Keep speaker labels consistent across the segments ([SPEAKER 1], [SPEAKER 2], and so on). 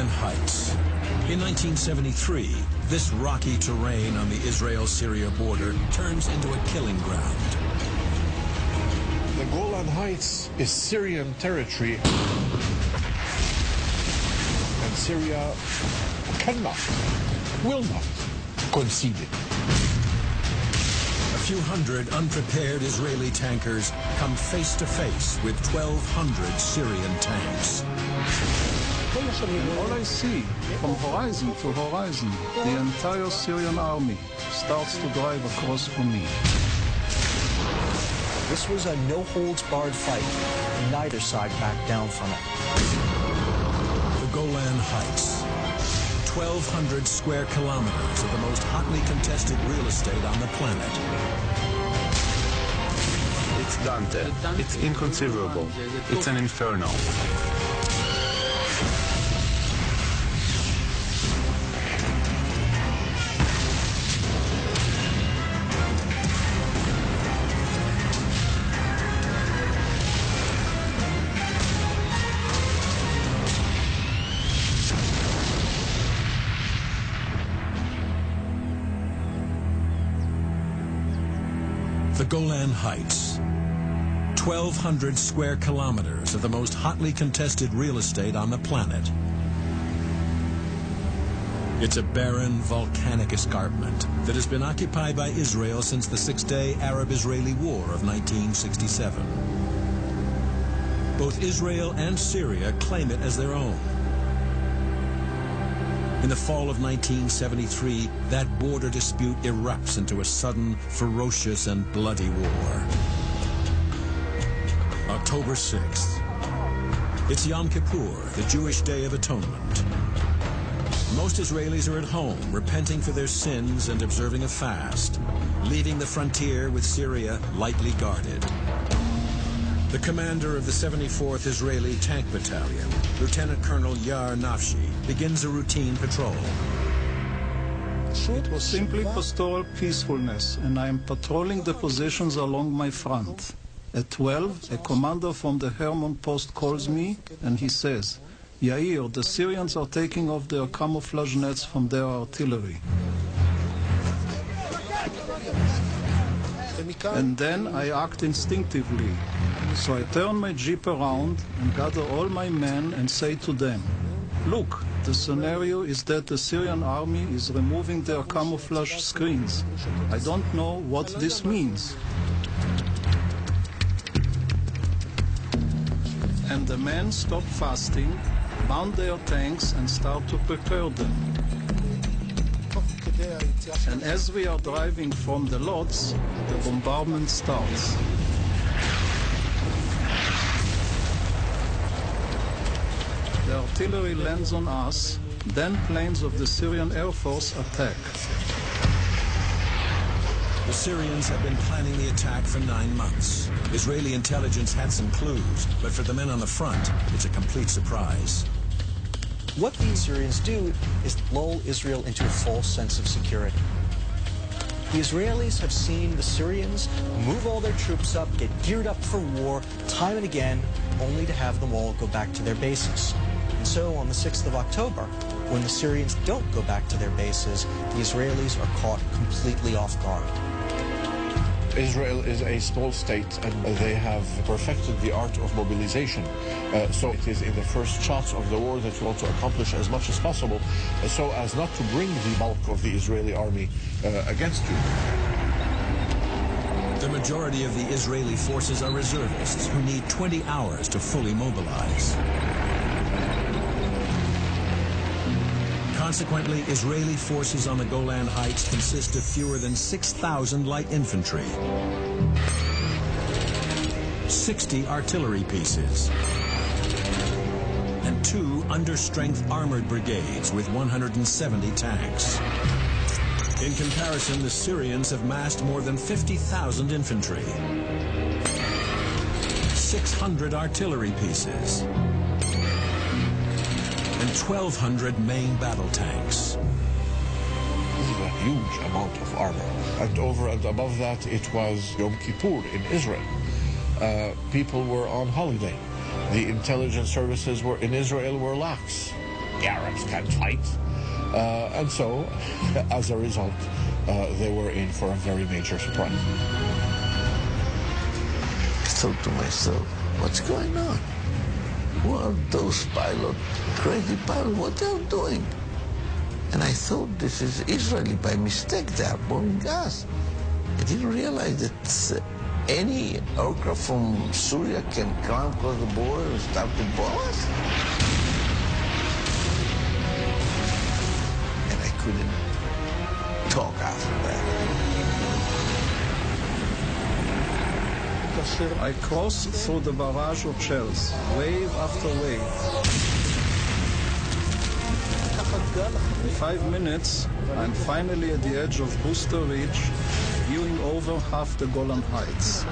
[SPEAKER 1] Golan Heights. In 1973, this rocky terrain on the Israel-Syria border turns into a killing ground.
[SPEAKER 2] The Golan Heights is Syrian territory, and Syria cannot, will not concede it.
[SPEAKER 1] A few hundred unprepared Israeli tankers come face to face with 1,200 Syrian tanks.
[SPEAKER 3] And all I see, from horizon to horizon, the entire Syrian army starts to drive across from me.
[SPEAKER 4] This was a no-holds-barred fight, and neither side backed down from it.
[SPEAKER 1] The Golan Heights. 1,200 square kilometers of the most hotly contested real estate on the planet.
[SPEAKER 5] It's Dante. It's inconceivable. It's an inferno.
[SPEAKER 1] The Golan Heights. 1,200 square kilometers of the most hotly contested real estate on the planet. It's a barren, volcanic escarpment that has been occupied by Israel since the Six-Day Arab-Israeli War of 1967. Both Israel and Syria claim it as their own. In the fall of 1973, that border dispute erupts into a sudden, ferocious, and bloody war. October 6th. It's Yom Kippur, the Jewish Day of Atonement. Most Israelis are at home, repenting for their sins and observing a fast, leaving the frontier with Syria lightly guarded. The commander of the 74th Israeli Tank Battalion, Lieutenant Colonel Yar Nafshi, begins a routine patrol.
[SPEAKER 3] It was simply pastoral peacefulness, and I am patrolling the positions along my front. At 12, a commander from the Hermon post calls me, and he says, "Yair, the Syrians are taking off their camouflage nets from their artillery." And then I act instinctively. So I turn my jeep around and gather all my men and say to them, "Look, the scenario is that the Syrian army is removing their camouflage screens. I don't know what this means." And the men stop fasting, mount their tanks, and start to prepare them. And as we are driving from the lots, the bombardment starts. The artillery lands on us, then planes of the Syrian Air Force attack.
[SPEAKER 1] The Syrians have been planning the attack for 9 months. Israeli intelligence had some clues, but for the men on the front, it's a complete surprise.
[SPEAKER 4] What these Syrians do is lull Israel into a false sense of security. The Israelis have seen the Syrians move all their troops up, get geared up for war, time and again, only to have them all go back to their bases. And so on the 6th of October, when the Syrians don't go back to their bases, the Israelis are caught completely off guard.
[SPEAKER 2] Israel is a small state, and they have perfected the art of mobilization. So it is in the first shots of the war that you want to accomplish as much as possible, so as not to bring the bulk of the Israeli army against you.
[SPEAKER 1] The majority of the Israeli forces are reservists who need 20 hours to fully mobilize. Consequently, Israeli forces on the Golan Heights consist of fewer than 6,000 light infantry, 60 artillery pieces, and 2 under-strength armored brigades with 170 tanks. In comparison, the Syrians have massed more than 50,000 infantry, 600 artillery pieces, and 1,200 main battle tanks.
[SPEAKER 2] This is a huge amount of armor. And over and above that, it was Yom Kippur in Israel. People were on holiday. The intelligence services in Israel were lax. the Arabs can't fight. And so, as a result, they were in for a very major surprise.
[SPEAKER 6] I thought to myself, what's going on? What are those pilots, crazy pilots, what they're doing? And I thought this is Israeli by mistake, they are bombing us. I didn't realize that any aircraft from Syria can come across the border and start to bomb us. And I couldn't talk after that.
[SPEAKER 3] I crossed through the barrage of shells, wave after wave. In 5 minutes, I'm finally at the edge of Booster Ridge, viewing over half the Golan Heights.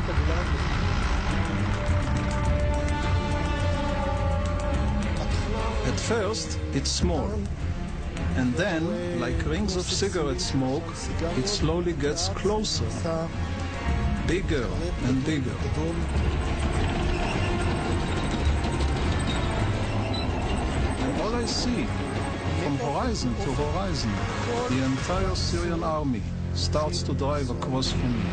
[SPEAKER 3] At first, it's small. And then, like rings of cigarette smoke, it slowly gets closer. Bigger and bigger. And all I see, from horizon to horizon, the entire Syrian army starts to drive across from me.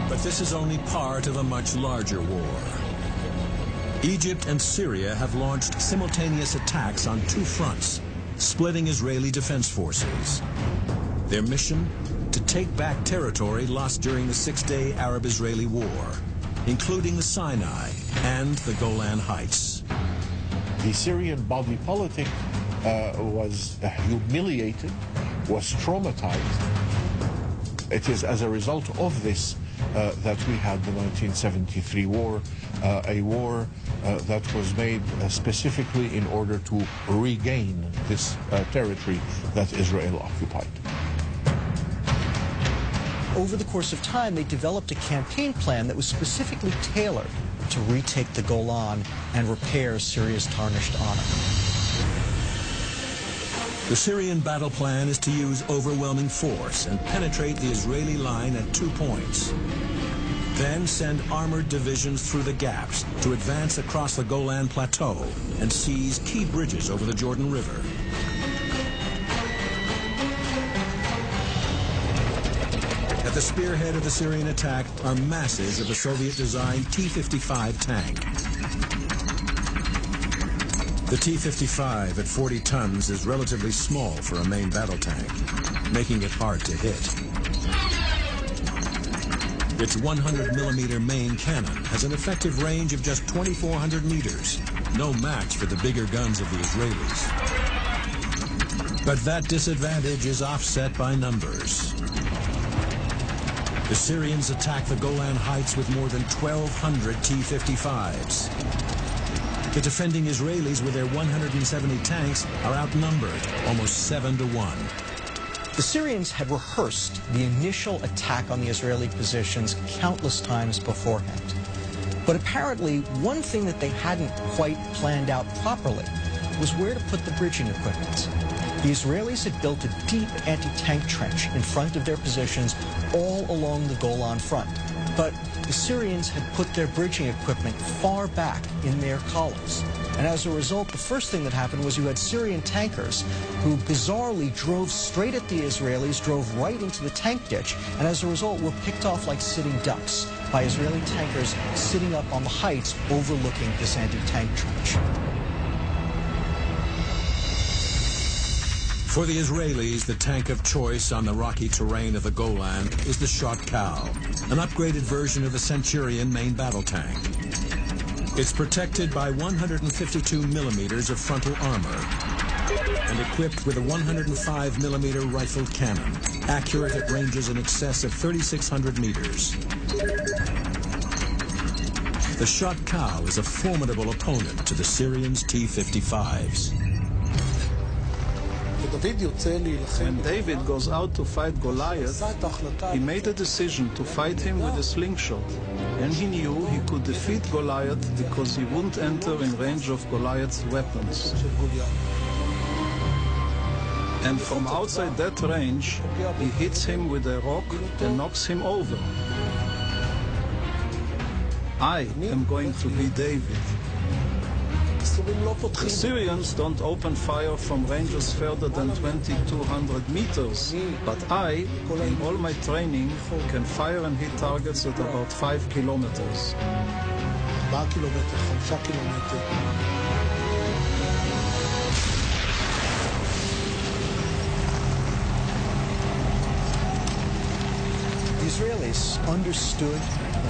[SPEAKER 1] But this is only part of a much larger war. Egypt and Syria have launched simultaneous attacks on 2 fronts, splitting Israeli defense forces. Their mission? To take back territory lost during the 6-day Arab-Israeli War, including the Sinai and the Golan Heights.
[SPEAKER 2] The Syrian body politic was humiliated, was traumatized. It is as a result of this that we had the 1973 war, a war that was made specifically in order to regain this territory that Israel occupied.
[SPEAKER 4] Over the course of time, they developed a campaign plan that was specifically tailored to retake the Golan and repair Syria's tarnished honor.
[SPEAKER 1] The Syrian battle plan is to use overwhelming force and penetrate the Israeli line at 2 points. Then send armored divisions through the gaps to advance across the Golan Plateau and seize key bridges over the Jordan River. At the spearhead of the Syrian attack are masses of the Soviet-designed T-55 tank. The T-55 at 40 tons is relatively small for a main battle tank, making it hard to hit. Its 100mm main cannon has an effective range of just 2,400 meters, no match for the bigger guns of the Israelis. But that disadvantage is offset by numbers. The Syrians attack the Golan Heights with more than 1,200 T-55s. The defending Israelis with their 170 tanks are outnumbered almost 7 to 1.
[SPEAKER 4] The Syrians had rehearsed the initial attack on the Israeli positions countless times beforehand. But apparently, one thing that they hadn't quite planned out properly was where to put the bridging equipment. The Israelis had built a deep anti-tank trench in front of their positions all along the Golan front. But the Syrians had put their bridging equipment far back in their columns. And as a result, the first thing that happened was you had Syrian tankers who bizarrely drove straight at the Israelis, drove right into the tank ditch, and as a result were picked off like sitting ducks by Israeli tankers sitting up on the heights overlooking this anti-tank trench.
[SPEAKER 1] For the Israelis, the tank of choice on the rocky terrain of the Golan is the Shot-Kal, an upgraded version of the Centurion main battle tank. It's protected by 152 millimeters of frontal armor and equipped with a 105mm rifled cannon, accurate at ranges in excess of 3,600 meters. The Shot-Kal is a formidable opponent to the Syrians' T-55s.
[SPEAKER 3] When David goes out to fight Goliath, he made a decision to fight him with a slingshot. And he knew he could defeat Goliath because he wouldn't enter in range of Goliath's weapons. And from outside that range, he hits him with a rock and knocks him over. I am going to be David. The Syrians don't open fire from ranges further than 2,200 meters, but I, in all my training, can fire and hit targets at about 5 kilometers.
[SPEAKER 7] 4 קילומטר, 5 קילומטר.
[SPEAKER 4] The Israelis understood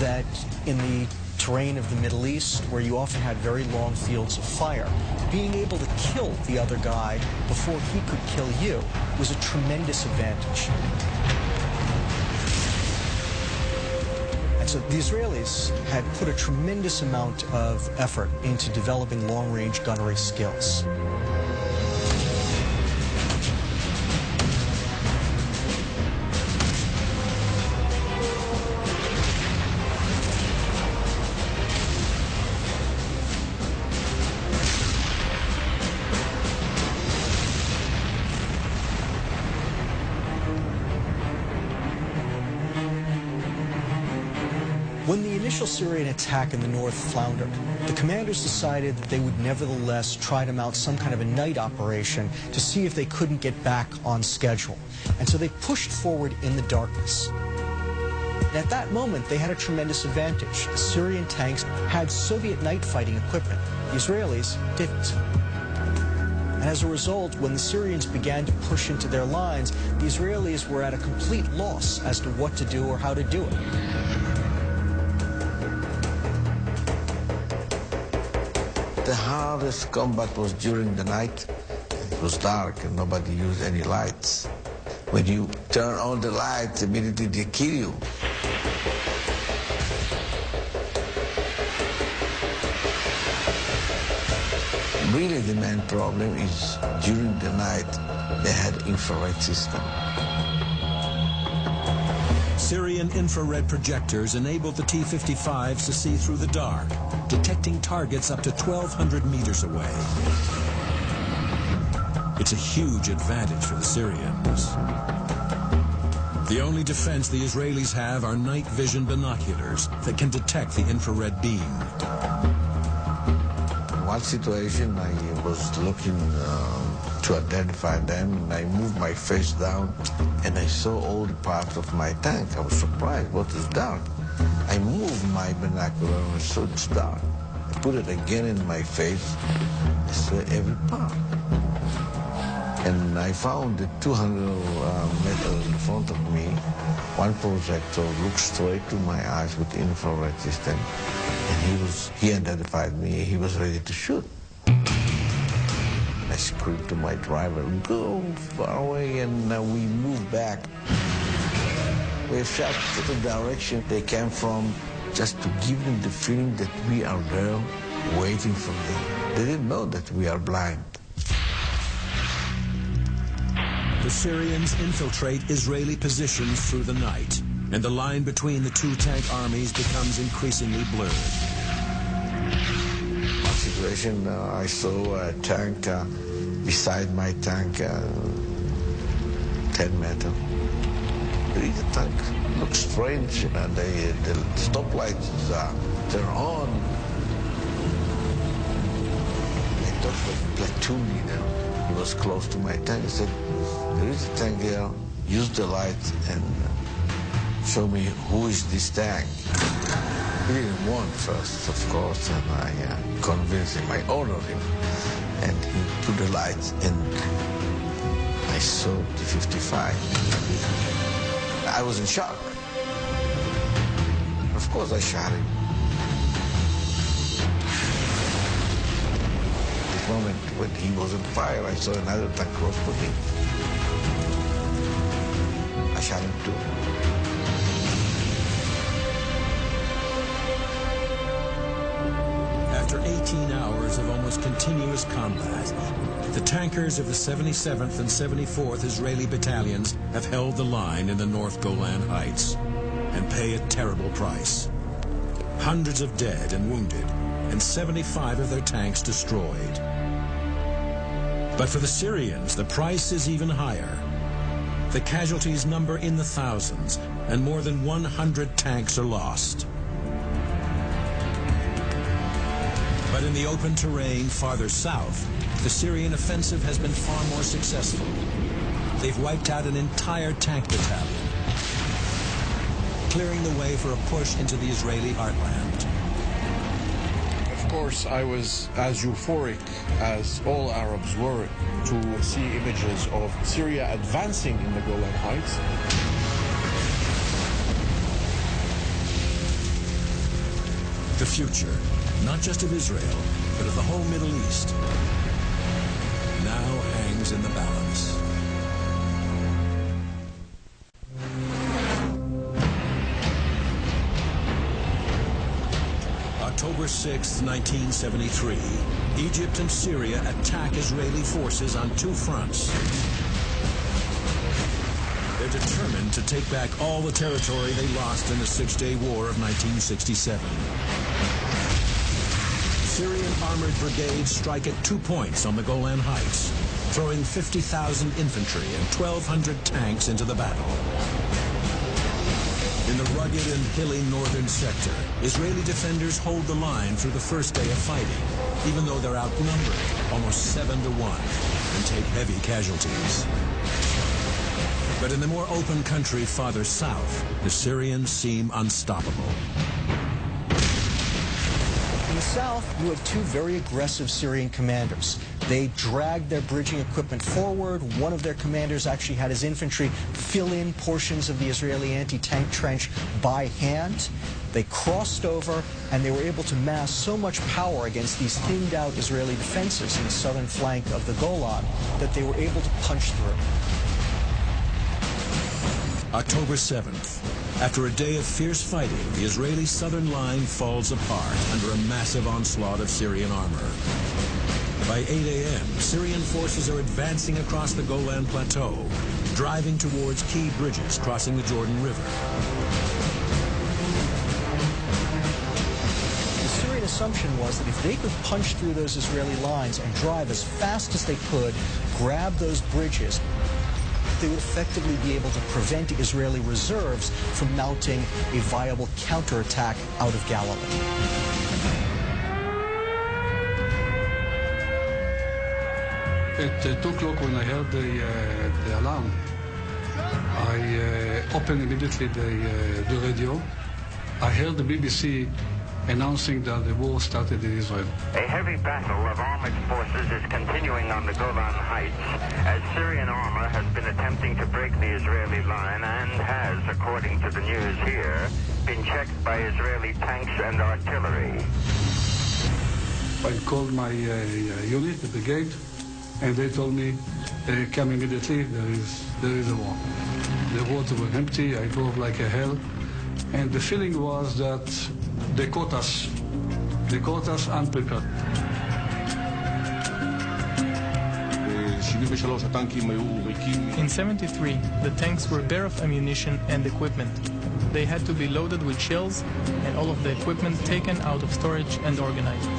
[SPEAKER 4] that in the terrain of the Middle East, where you often had very long fields of fire, being able to kill the other guy before he could kill you was a tremendous advantage. And so the Israelis had put a tremendous amount of effort into developing long-range gunnery skills. When the initial Syrian attack in the north floundered, the commanders decided that they would nevertheless try to mount some kind of a night operation to see if they couldn't get back on schedule. And so they pushed forward in the darkness. And at that moment, they had a tremendous advantage. The Syrian tanks had Soviet night fighting equipment. The Israelis didn't. And as a result, when the Syrians began to push into their lines, the Israelis were at a complete loss as to what to do or how to do it.
[SPEAKER 6] The hardest combat was during the night. It was dark and nobody used any lights. When you turn on the lights, immediately they kill you. Really the main problem is during the night they had infrared system.
[SPEAKER 1] Syrian infrared projectors enabled the T-55s to see through the dark, detecting targets up to 1,200 meters away. It's a huge advantage for the Syrians. The only defense the Israelis have are night vision binoculars that can detect the infrared beam.
[SPEAKER 6] In one situation, I was looking to identify them, and I moved my face down, and I saw all the parts of my tank. I was surprised. What is dark? I moved my binocular, and I saw it's dark. I put it again in my face. I saw every part. And I found that 200 meters in front of me, one projector looked straight to my eyes with infrared system, and he identified me. He was ready to shoot. I screamed to my driver, "Go far away," and we moved back. We shot to the direction they came from, just to give them the feeling that we are there waiting for them. They didn't know that we are blind.
[SPEAKER 1] The Syrians infiltrate Israeli positions through the night, and the line between the two tank armies becomes increasingly blurred.
[SPEAKER 6] One situation, I saw a tank beside my tank, 10 meters. The tank looks strange, and the stoplights turn on. I thought it was a platoon leader. He was close to my tank. He said, "There is a tank here. Use the light and show me who is this tank." He didn't want first, of course, and I convinced him. I ordered him, and he put the lights, and I saw the 55. I was in shock. Of course, I shot him. At the moment when he was on fire, I saw another tank close to me. I shot him too.
[SPEAKER 1] After 18 hours of almost continuous combat, the tankers of the 77th and 74th Israeli battalions have held the line in the North Golan Heights and pay a terrible price. Hundreds of dead and wounded, and 75 of their tanks destroyed. But for the Syrians, the price is even higher. The casualties number in the thousands, and more than 100 tanks are lost. But in the open terrain farther south, the Syrian offensive has been far more successful. They've wiped out an entire tank battalion, clearing the way for a push into the Israeli heartland.
[SPEAKER 2] Of course, I was as euphoric as all Arabs were to see images of Syria advancing in the Golan Heights.
[SPEAKER 1] The future, not just of Israel, but of the whole Middle East, now hangs in the balance. October 6, 1973, Egypt and Syria attack Israeli forces on two fronts. They're determined to take back all the territory they lost in the Six-Day War of 1967. Syrian armored brigades strike at 2 points on the Golan Heights, throwing 50,000 infantry and 1,200 tanks into the battle. In the rugged and hilly northern sector, Israeli defenders hold the line through the first day of fighting, even though they're outnumbered almost 7-1 and take heavy casualties. But in the more open country farther south, the Syrians seem unstoppable.
[SPEAKER 4] In the south, you have two very aggressive Syrian commanders. They dragged their bridging equipment forward. One of their commanders actually had his infantry fill in portions of the Israeli anti-tank trench by hand. They crossed over, and they were able to mass so much power against these thinned-out Israeli defenses in the southern flank of the Golan that they were able to punch through.
[SPEAKER 1] October 7th. After a day of fierce fighting, the Israeli southern line falls apart under a massive onslaught of Syrian armor. By 8 a.m., Syrian forces are advancing across the Golan Plateau, driving towards key bridges crossing the Jordan River.
[SPEAKER 4] The Syrian assumption was that if they could punch through those Israeli lines and drive as fast as they could, grab those bridges, they would effectively be able to prevent Israeli reserves from mounting a viable counterattack out of Galilee.
[SPEAKER 8] At 2 o'clock when I heard the alarm, I opened immediately the radio. I heard the BBC announcing that the war started in Israel.
[SPEAKER 9] A heavy battle of armored forces is continuing on the Golan Heights as Syrian armor has been attempting to break the Israeli line and has, according to the news here, been checked by Israeli tanks and artillery.
[SPEAKER 8] I called my unit, the brigade, and they told me, come immediately, there is a war. The roads were empty, I drove like a hell, and the feeling was that they caught us unprepared.
[SPEAKER 10] In 73, the tanks were bare of ammunition and equipment. They had to be loaded with shells and all of the equipment taken out of storage and organized.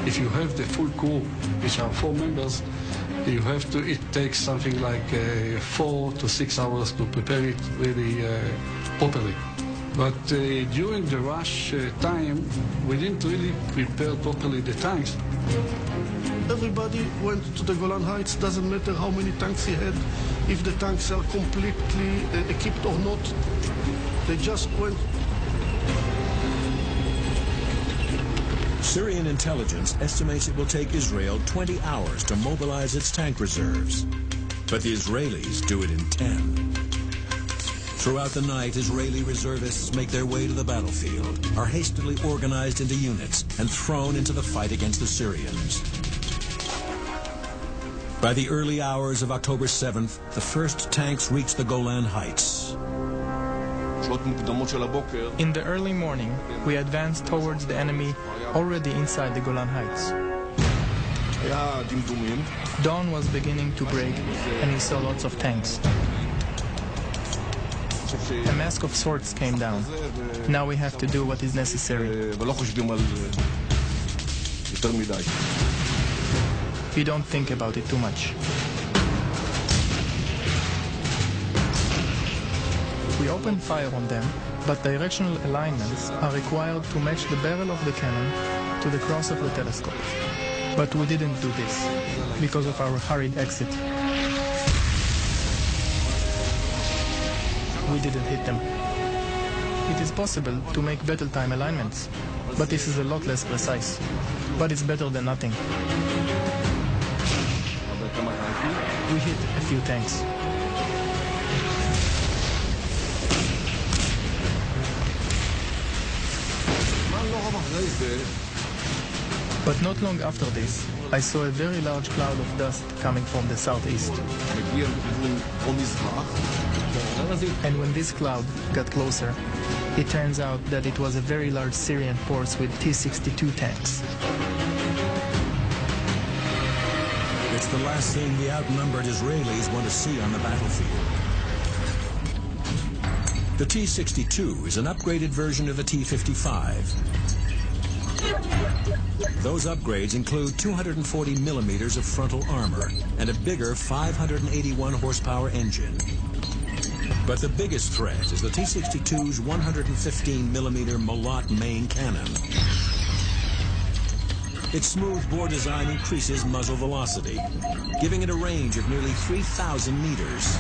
[SPEAKER 8] If you have the full crew, which are 4 members, it takes something like 4 to 6 hours to prepare it really properly. But during the rush time, we didn't really prepare properly the tanks.
[SPEAKER 7] Everybody went to the Golan Heights, doesn't matter how many tanks he had, if the tanks are completely equipped or not. They just went.
[SPEAKER 1] Syrian intelligence estimates it will take Israel 20 hours to mobilize its tank reserves. But the Israelis do it in 10. Throughout the night, Israeli reservists make their way to the battlefield, are hastily organized into units, and thrown into the fight against the Syrians. By the early hours of October 7th, the first tanks reach the Golan Heights.
[SPEAKER 10] In the early morning, we advanced towards the enemy already inside the Golan Heights. Dawn was beginning to break, and we saw lots of tanks. A mask of sorts came down. Now we have to do what is necessary. You don't think about it too much. We opened fire on them, but directional alignments are required to match the barrel of the cannon to the cross of the telescope. But we didn't do this because of our hurried exit. We didn't hit them. It is possible to make battle time alignments, but this is a lot less precise. But it's better than nothing. We hit a few tanks. But not long after this, I saw a very large cloud of dust coming from the southeast. And when this cloud got closer, it turns out that it was a very large Syrian force with T-62 tanks.
[SPEAKER 1] It's the last thing the outnumbered Israelis want to see on the battlefield. The T-62 is an upgraded version of the T-55. Those upgrades include 240 millimeters of frontal armor and a bigger 581 horsepower engine. But the biggest threat is the T-62's 115 millimeter Molot main cannon. Its smooth bore design increases muzzle velocity, giving it a range of nearly 3,000 meters.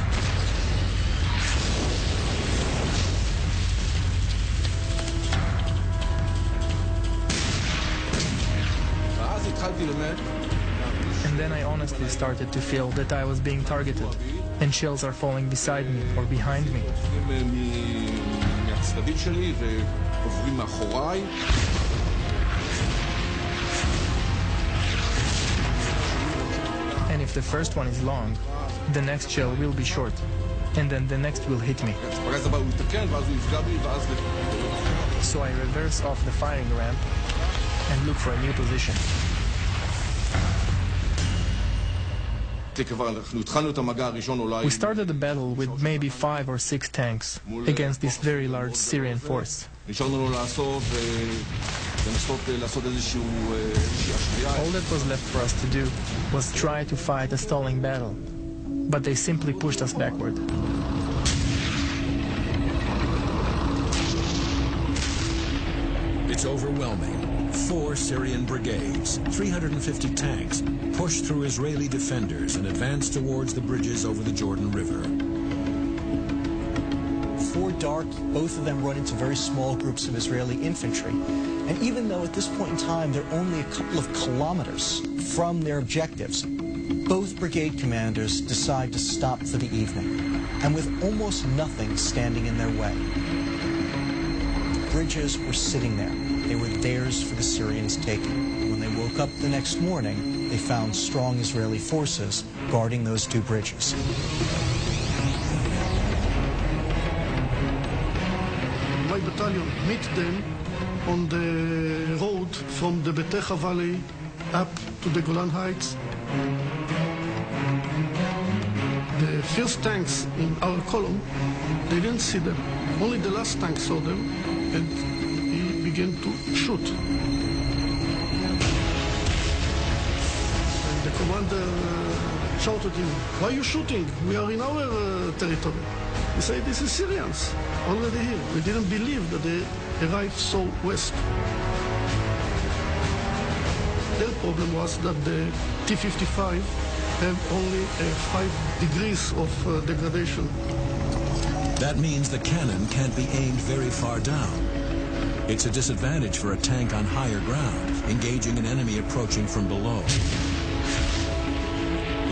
[SPEAKER 10] And then I honestly started to feel that I was being targeted, and shells are falling beside me or behind me. And if the first one is long, the next shell will be short, and then the next will hit me. So I reverse off the firing ramp and look for a new position. We started the battle with maybe 5 or 6 tanks against this very large Syrian force. All that was left for us to do was try to fight a stalling battle, but they simply pushed us backward.
[SPEAKER 1] It's overwhelming. 4 Syrian brigades, 350 tanks, push through Israeli defenders and advance towards the bridges over the Jordan River.
[SPEAKER 4] Before dark, both of them run into very small groups of Israeli infantry. And even though at this point in time they're only a couple of kilometers from their objectives, both brigade commanders decide to stop for the evening, and with almost nothing standing in their way. The bridges were sitting there. They were theirs for the Syrians' taking. When they woke up the next morning, they found strong Israeli forces guarding those 2 bridges.
[SPEAKER 7] My battalion meet them on the road from the Betecha Valley up to the Golan Heights. The first tanks in our column, they didn't see them. Only the last tank saw them, and he began to shoot. And the commander shouted him, "Why are you shooting? We are in our territory." He said, "This is Syrians, already here." We didn't believe that they arrived so west. Their problem was that the T-55 have only 5 degrees of degradation.
[SPEAKER 1] That means the cannon can't be aimed very far down. It's a disadvantage for a tank on higher ground, engaging an enemy approaching from below.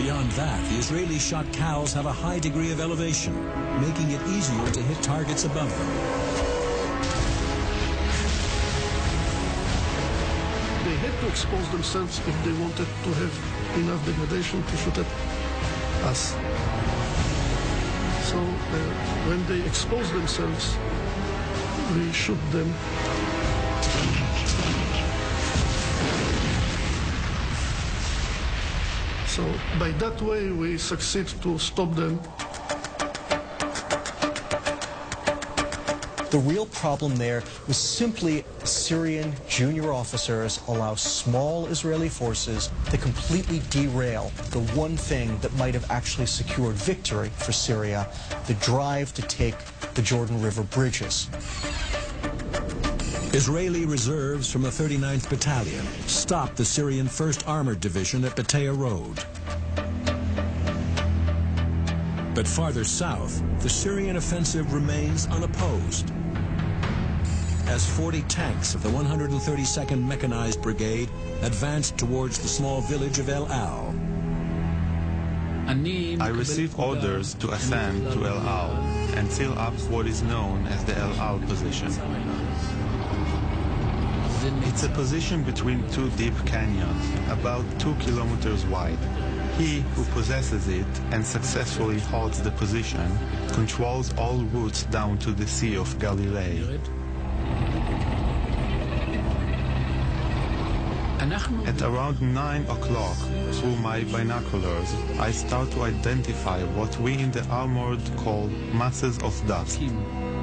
[SPEAKER 1] Beyond that, the Israeli shot cows have a high degree of elevation, making it easier to hit targets above them.
[SPEAKER 7] They had to expose themselves if they wanted to have enough degradation to shoot at us. So when they expose themselves, we shoot them. So by that way, we succeed to stop them.
[SPEAKER 4] The real problem there was simply Syrian junior officers allow small Israeli forces to completely derail the one thing that might have actually secured victory for Syria, the drive to take the Jordan River bridges.
[SPEAKER 1] Israeli reserves from the 39th Battalion stopped the Syrian 1st Armored Division at Batea Road. But farther south, the Syrian offensive remains unopposed, as 40 tanks of the 132nd Mechanized Brigade advanced towards the small village of El Al.
[SPEAKER 5] I received orders to ascend to El Al and seal up what is known as the El Al position. It's a position between two deep canyons, about 2 kilometers wide. He who possesses it and successfully holds the position controls all routes down to the Sea of Galilee. At around 9 o'clock, through my binoculars, I start to identify what we in the armored call masses of dust.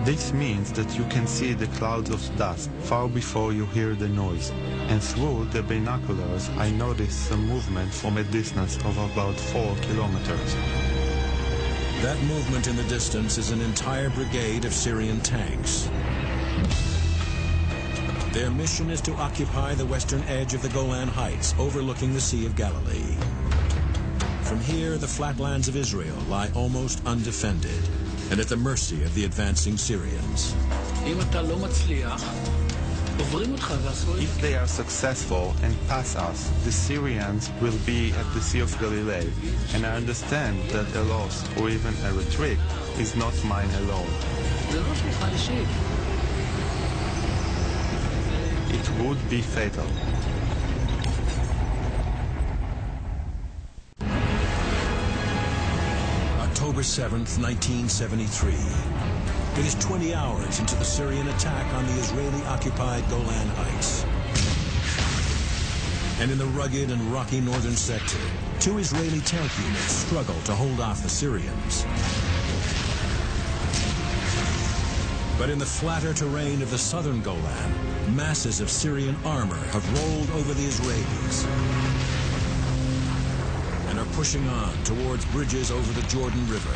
[SPEAKER 5] This means that you can see the clouds of dust far before you hear the noise. And through the binoculars, I notice some movement from a distance of about 4 kilometers.
[SPEAKER 1] That movement in the distance is an entire brigade of Syrian tanks. Their mission is to occupy the western edge of the Golan Heights, overlooking the Sea of Galilee. From here, the flatlands of Israel lie almost undefended and at the mercy of the advancing Syrians.
[SPEAKER 5] If they are successful and pass us, the Syrians will be at the Sea of Galilee, and I understand that a loss or even a retreat is not mine alone. It would be fatal.
[SPEAKER 1] October 7th, 1973. It is 20 hours into the Syrian attack on the Israeli-occupied Golan Heights. And in the rugged and rocky northern sector, 2 Israeli tank units struggle to hold off the Syrians. But in the flatter terrain of the southern Golan, masses of Syrian armor have rolled over the Israelis and are pushing on towards bridges over the Jordan River.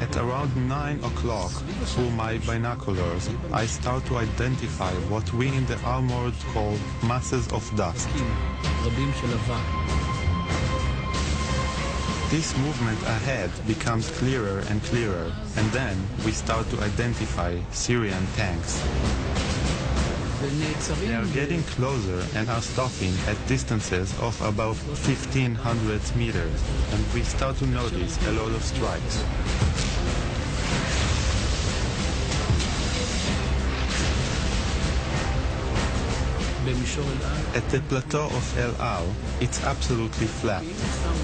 [SPEAKER 5] At around 9 o'clock, through my binoculars, I start to identify what we in the armored call masses of dust. This movement ahead becomes clearer and clearer, and then we start to identify Syrian tanks. They are getting closer and are stopping at distances of about 1,500 meters, and we start to notice a lot of strikes. At the plateau of El Al, it's absolutely flat.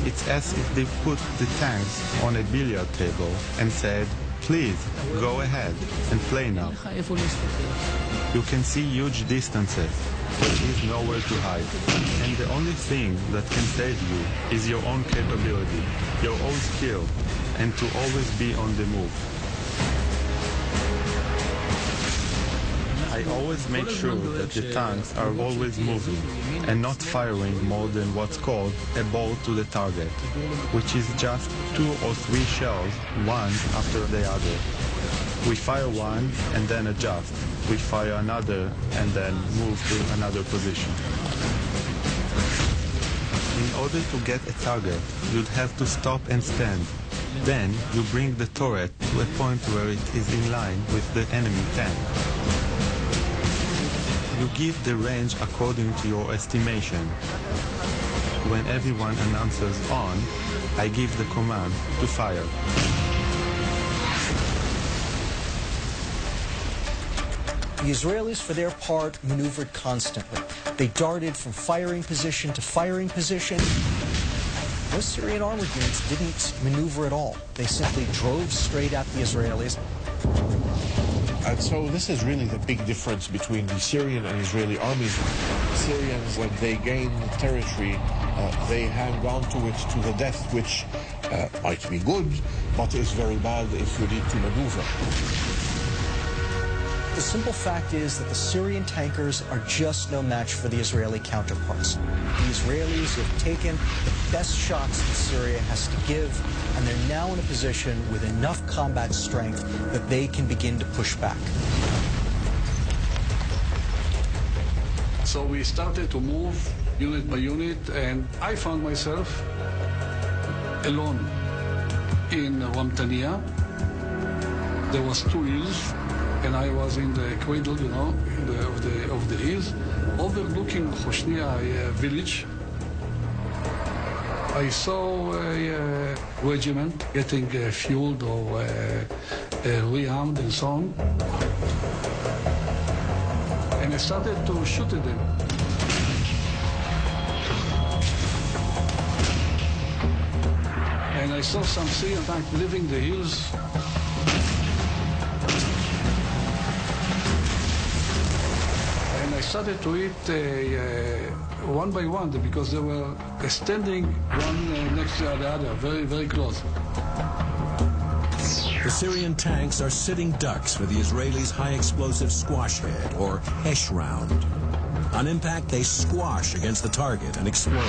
[SPEAKER 5] It's as if they put the tanks on a billiard table and said, "Please, go ahead and play now." You can see huge distances. There is nowhere to hide. And the only thing that can save you is your own capability, your own skill, and to always be on the move. I always make sure that the tanks are always moving and not firing more than what's called a ball to the target, which is just 2 or 3 shells, one after the other. We fire one and then adjust. We fire another and then move to another position. In order to get a target, you'd have to stop and stand. Then you bring the turret to a point where it is in line with the enemy tank. You give the range according to your estimation. When everyone announces on, I give the command to fire.
[SPEAKER 4] The Israelis, for their part, maneuvered constantly. They darted from firing position to firing position. Most Syrian armored units didn't maneuver at all. They simply drove straight at the Israelis.
[SPEAKER 2] And so this is really the big difference between the Syrian and Israeli armies. Syrians, when they gain territory, they hang on to it to the death, which might be good, but is very bad if you need to maneuver.
[SPEAKER 4] The simple fact is that the Syrian tankers are just no match for the Israeli counterparts. The Israelis have taken the best shots that Syria has to give, and they're now in a position with enough combat strength that they can begin to push back.
[SPEAKER 8] So we started to move unit by unit, and I found myself alone in Ramtania. There was 2 hills, and I was in the cradle, you know, of the hills, overlooking Hoshnia village. I saw a regiment getting fueled or rearmed and so on. And I started to shoot at them. And I saw some Syrian tanks leaving the hills. And I started to hit one by one because they were standing one next to the other, very, very close.
[SPEAKER 1] The Syrian tanks are sitting ducks for the Israelis' high-explosive squash head, or Hesh round. On impact, they squash against the target and explode.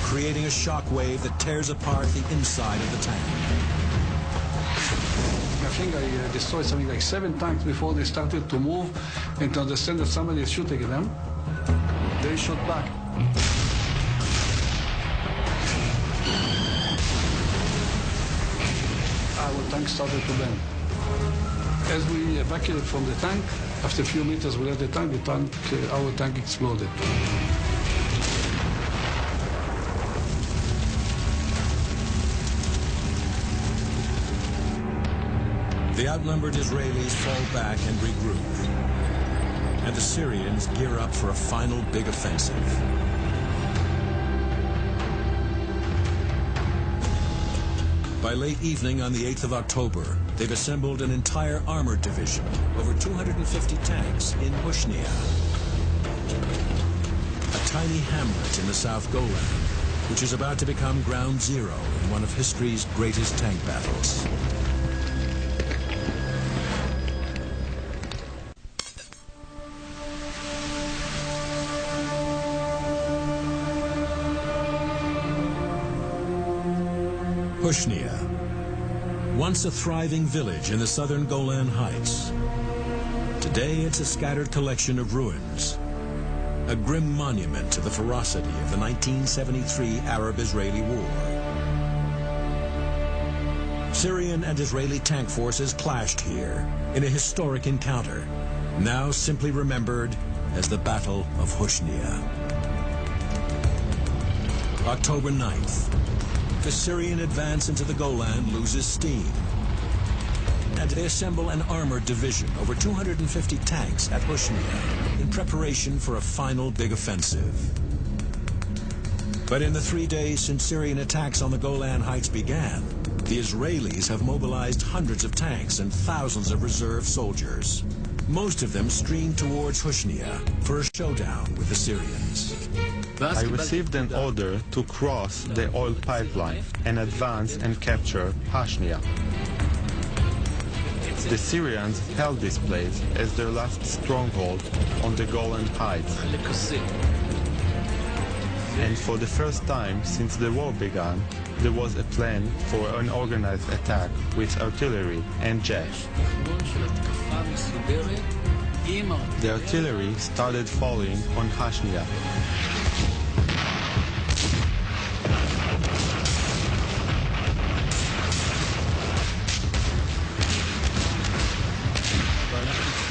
[SPEAKER 1] Creating a shock wave that tears apart the inside of the tank.
[SPEAKER 8] I think I destroyed something like 7 tanks before they started to move and to understand that somebody is shooting at them. They shot back. Our tank started to bend. As we evacuated from the tank, after a few meters we left the tank, our tank exploded.
[SPEAKER 1] The outnumbered Israelis fall back and regroup. And the Syrians gear up for a final big offensive. By late evening on the 8th of October, they've assembled an entire armored division, over 250 tanks in Hoshnia, a tiny hamlet in the South Golan, which is about to become ground zero in one of history's greatest tank battles. Hoshnia, once a thriving village in the southern Golan Heights. Today it's a scattered collection of ruins, a grim monument to the ferocity of the 1973 Arab-Israeli War. Syrian and Israeli tank forces clashed here in a historic encounter, now simply remembered as the Battle of Hoshnia. October 9th. The Syrian advance into the Golan loses steam, and they assemble an armored division, over 250 tanks at Hoshnia, in preparation for a final big offensive. But in the 3 days since Syrian attacks on the Golan Heights began, the Israelis have mobilized hundreds of tanks and thousands of reserve soldiers. Most of them streamed towards Hoshnia for a showdown with the Syrians.
[SPEAKER 5] I received an order to cross the oil pipeline and advance and capture Hoshnia. The Syrians held this place as their last stronghold on the Golan Heights. And for the first time since the war began, there was a plan for an organized attack with artillery and jets. The artillery started falling on Hoshnia.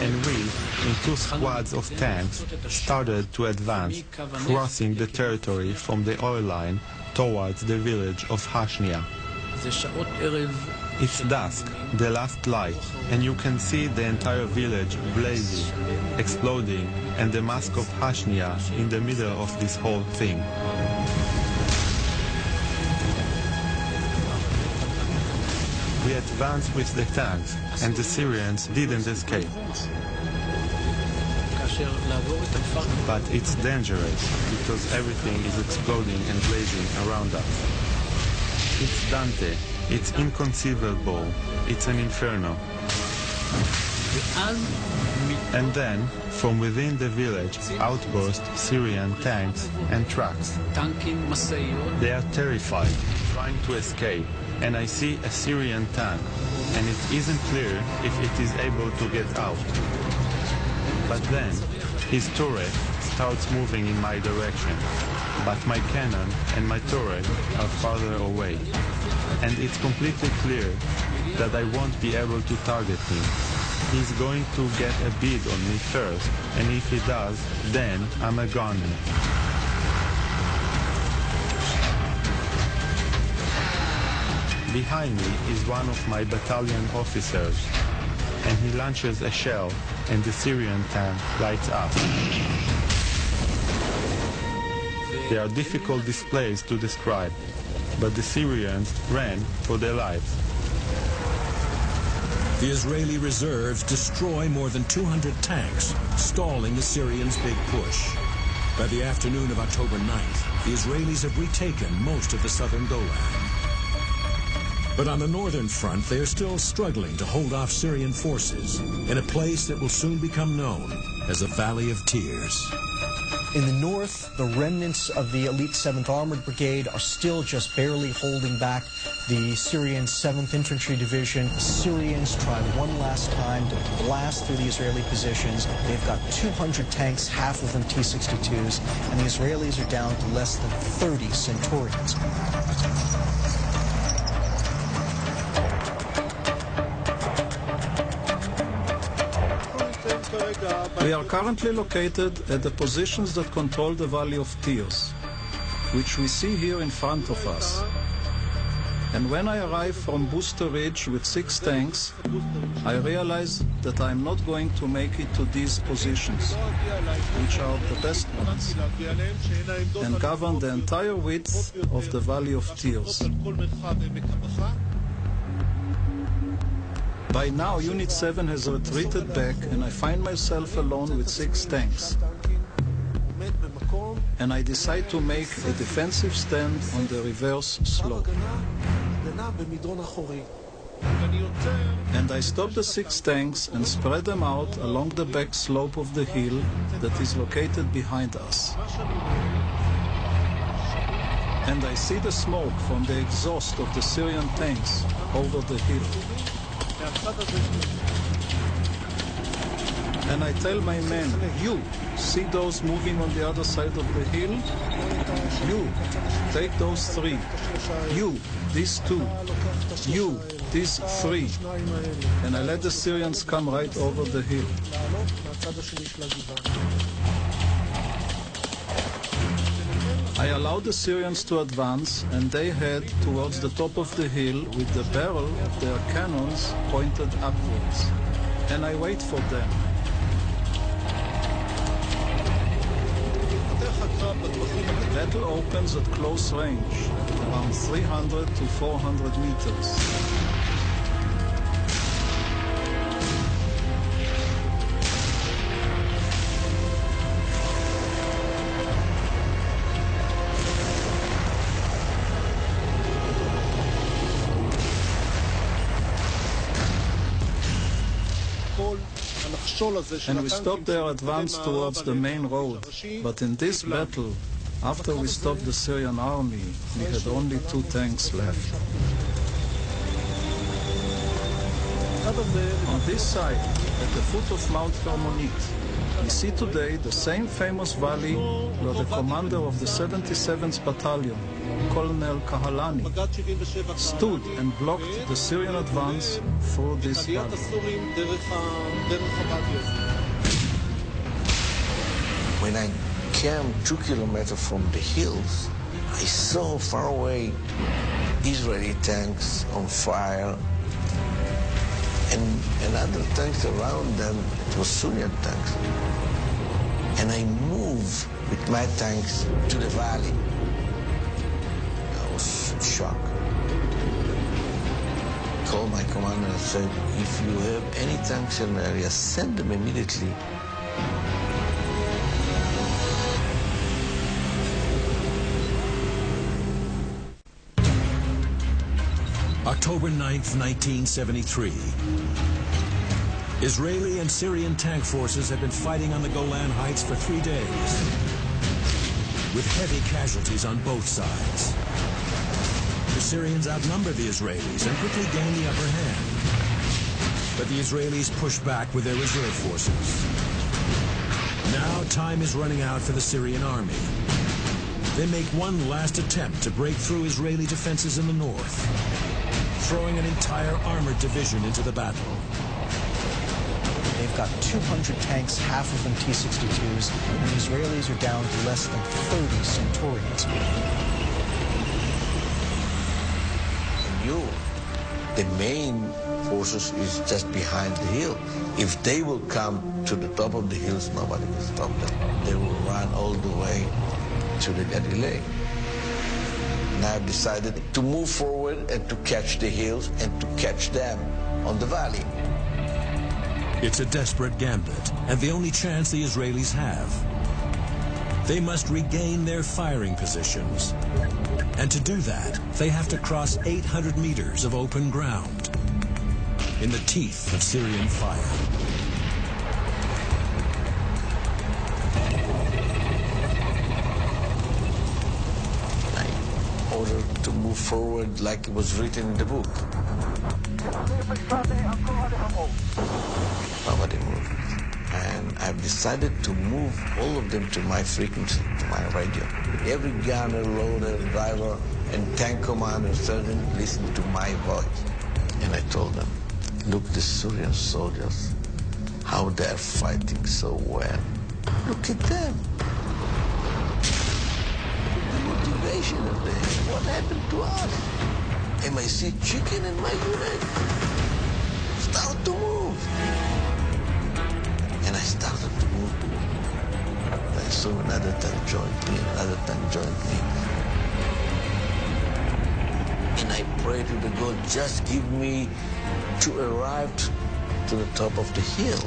[SPEAKER 5] And we, in 2 squads of tanks, started to advance, crossing the territory from the oil line towards the village of Hoshnia. It's dusk, the last light, and you can see the entire village blazing, exploding, and the mosque of Hoshnia in the middle of this whole thing. We advanced with the tanks, and the Syrians didn't escape. But it's dangerous because everything is exploding and blazing around us. It's Dante. It's inconceivable. It's an inferno. And then, from within the village, outburst Syrian tanks and trucks. They are terrified, trying to escape, and I see a Syrian tank, and it isn't clear if it is able to get out. But then, his turret starts moving in my direction, but my cannon and my turret are farther away, and it's completely clear that I won't be able to target him. He's going to get a bead on me first, and if he does, then I'm a goner. Behind me is one of my battalion officers, and he launches a shell, and the Syrian tank lights up. They are difficult displays to describe, but the Syrians ran for their lives.
[SPEAKER 1] The Israeli reserves destroy more than 200 tanks, stalling the Syrians' big push. By the afternoon of October 9th, the Israelis have retaken most of the southern Golan. But on the northern front, they are still struggling to hold off Syrian forces in a place that will soon become known as the Valley of Tears.
[SPEAKER 4] In the north, the remnants of the elite 7th Armored Brigade are still just barely holding back the Syrian 7th Infantry Division. The Syrians try one last time to blast through the Israeli positions. They've got 200 tanks, half of them T-62s, and the Israelis are down to less than 30 Centurions.
[SPEAKER 3] We are currently located at the positions that control the Valley of Tears, which we see here in front of us. And when I arrive from Booster Ridge with 6 tanks, I realize that I am not going to make it to these positions, which are the best ones, and govern the entire width of the Valley of Tears. By now, Unit 7 has retreated back, and I find myself alone with 6 tanks. And I decide to make a defensive stand on the reverse slope. And I stop the 6 tanks and spread them out along the back slope of the hill that is located behind us. And I see the smoke from the exhaust of the Syrian tanks over the hill. And I tell my men, you, see those moving on the other side of the hill? You, take those 3. You, these 2. You, these 3. And I let the Syrians come right over the hill. I allow the Syrians to advance, and they head towards the top of the hill with the barrel of their cannons pointed upwards. And I wait for them. The battle opens at close range, around 300 to 400 meters. And we stopped their advance towards the main road. But in this battle, after we stopped the Syrian army, we had only 2 tanks left. On this side, at the foot of Mount Hermonite, we see today the same famous valley where the commander of the 77th Battalion, Colonel Kahalani, stood and blocked the Syrian advance through this valley.
[SPEAKER 6] When I came 2 kilometers from the hills, I saw far away Israeli tanks on fire and other tanks around them. It was Syrian tanks. And I moved with my tanks to the valley. I was shocked. I called my commander and said, if you have any tanks in the area, send them immediately
[SPEAKER 1] October 9th, 1973. Israeli and Syrian tank forces had been fighting on the Golan Heights for 3 days, with heavy casualties on both sides. The Syrians outnumbered the Israelis and quickly gained the upper hand. But the Israelis pushed back with their reserve forces. Now time is running out for the Syrian army. They make one last attempt to break through Israeli defenses in the north, throwing an entire armored division into the battle.
[SPEAKER 4] They've got 200 tanks, half of them T-62s, and the Israelis are down to less than 30 Centurions.
[SPEAKER 6] The main forces is just behind the hill. If they will come to the top of the hills, nobody can stop them. They will run all the way to the Galilee. And I've decided to move forward and to catch the hills and to catch them on the valley.
[SPEAKER 1] It's a desperate gambit, and the only chance the Israelis have. They must regain their firing positions. And to do that, they have to cross 800 meters of open ground in the teeth of Syrian fire.
[SPEAKER 6] I ordered to move forward like it was written in the book. Nobody moved. And I've decided to move all of them to my frequency, to my radio. Every gunner, loader, driver, and tank commander, sergeant listened to my voice. And I told them, look, the Syrian soldiers, how they're fighting so well. Look at them. The motivation of them. What happened to us? And I see chicken in my unit. Start to move. And I started to move. I saw another tank joined me, another tank joined me. And I prayed to the God, just give me to arrive to the top of the hill,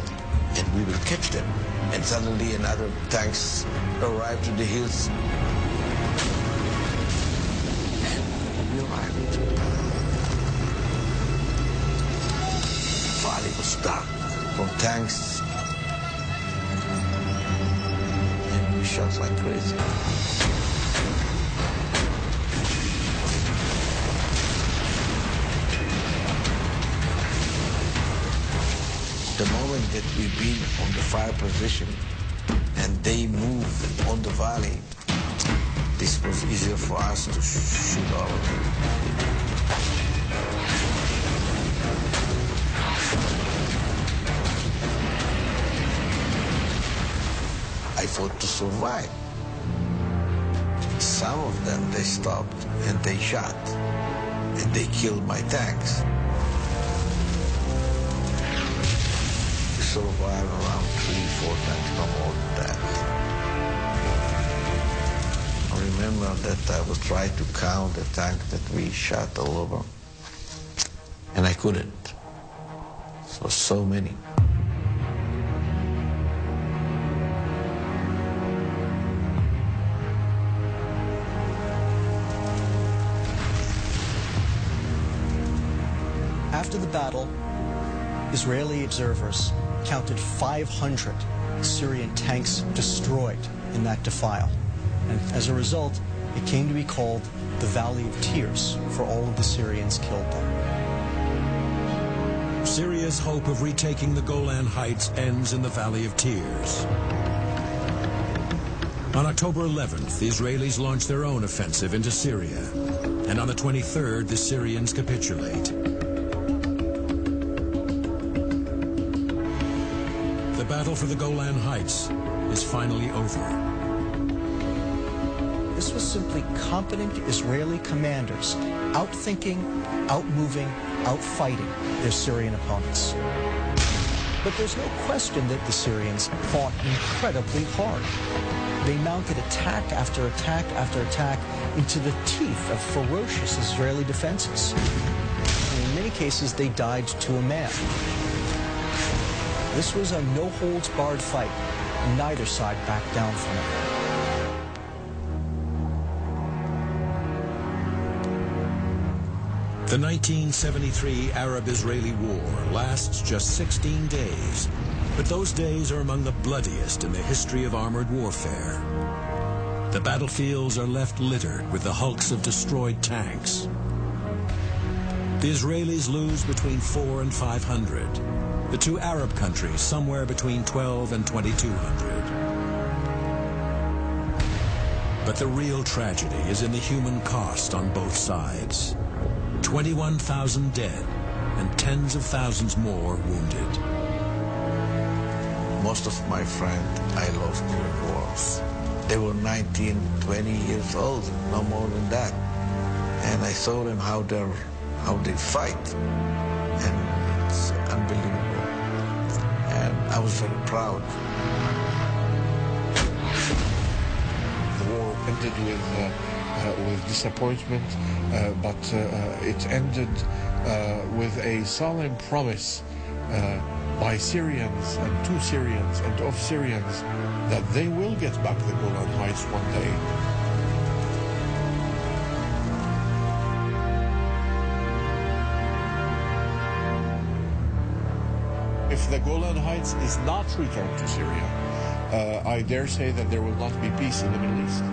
[SPEAKER 6] and we will catch them. And suddenly another tanks arrived to the hills. And we arrived. The valley was dark from tanks. And we shot like crazy. The moment that we've been on the fire position and they moved on the valley, this was easier for us to shoot all of them. I fought to survive. Some of them, they stopped and they shot and they killed my tanks. Survive around 3-4 tanks, no more than that. I remember that I was trying to count the tanks that we shot all over, and I couldn't. So, so many.
[SPEAKER 4] After the battle, Israeli observers counted 500 Syrian tanks destroyed in that defile. And as a result, it came to be called the Valley of Tears for all of the Syrians killed there.
[SPEAKER 1] Syria's hope of retaking the Golan Heights ends in the Valley of Tears. On October 11th, the Israelis launched their own offensive into Syria. And on the 23rd, the Syrians capitulate. The battle for the Golan Heights is finally over.
[SPEAKER 4] This was simply competent Israeli commanders outthinking, outmoving, outfighting their Syrian opponents. But there's no question that the Syrians fought incredibly hard. They mounted attack after attack after attack into the teeth of ferocious Israeli defenses. And in many cases, they died to a man. This was a no-holds-barred fight, and neither side backed down from it.
[SPEAKER 1] The 1973 Arab-Israeli War lasts just 16 days, but those days are among the bloodiest in the history of armored warfare. The battlefields are left littered with the hulks of destroyed tanks. The Israelis lose between 400 and 500. The two Arab countries somewhere between 12 and 2,200. But the real tragedy is in the human cost on both sides. 21,000 dead and tens of thousands more wounded.
[SPEAKER 6] Most of my friends I lost during wars. They were 19, 20 years old, no more than that. And I saw them how they fight, and it's unbelievable. And I was very proud.
[SPEAKER 2] The war ended with disappointment, but it ended with a solemn promise by Syrians and to Syrians and of Syrians that they will get back the Golan Heights one day. If the Golan Heights is not returned to Syria, I dare say that there will not be peace in the Middle East.